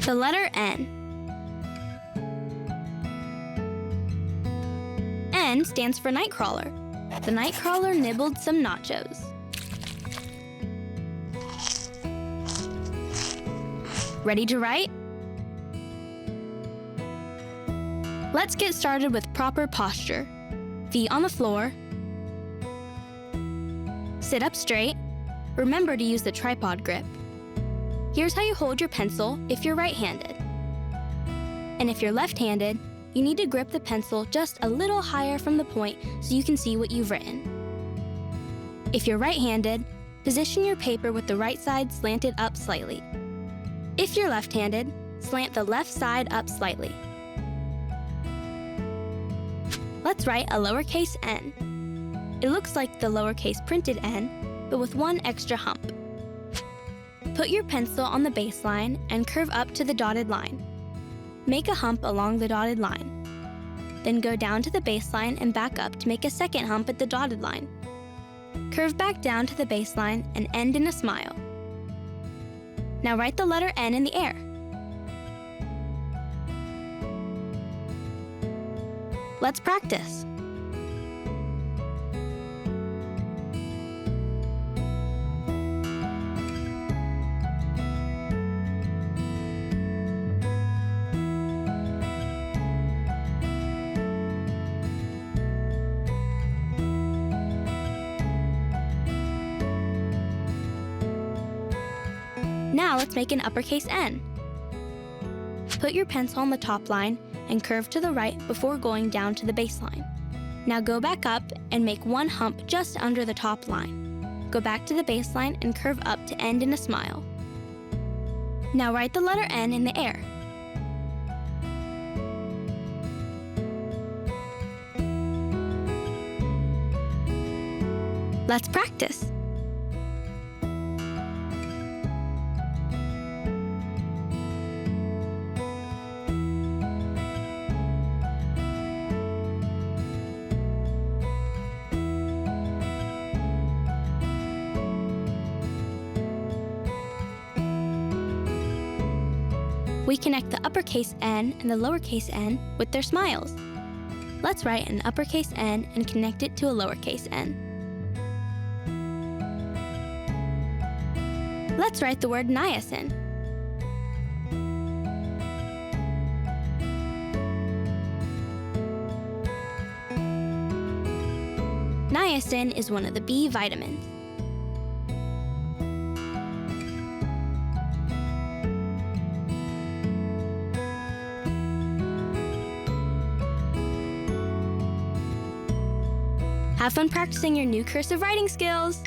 The letter N. N stands for Nightcrawler. The Nightcrawler nibbled some nachos. Ready to write? Let's get started with proper posture. Feet on the floor. Sit up straight. Remember to use the tripod grip. Here's how you hold your pencil if you're right-handed. And if you're left-handed, you need to grip the pencil just a little higher from the point so you can see what you've written. If you're right-handed, position your paper with the right side slanted up slightly. If you're left-handed, slant the left side up slightly. Let's write a lowercase n. It looks like the lowercase printed n, but with one extra hump. Put your pencil on the baseline and curve up to the dotted line. Make a hump along the dotted line. Then go down to the baseline and back up to make a second hump at the dotted line. Curve back down to the baseline and end in a smile. Now write the letter N in the air. Let's practice. Now let's make an uppercase N. Put your pencil on the top line and curve to the right before going down to the baseline. Now go back up and make one hump just under the top line. Go back to the baseline and curve up to end in a smile. Now write the letter N in the air. Let's practice. We connect the uppercase N and the lowercase n with their smiles. Let's write an uppercase N and connect it to a lowercase n. Let's write the word niacin. Niacin is one of the B vitamins. Have fun practicing your new cursive writing skills!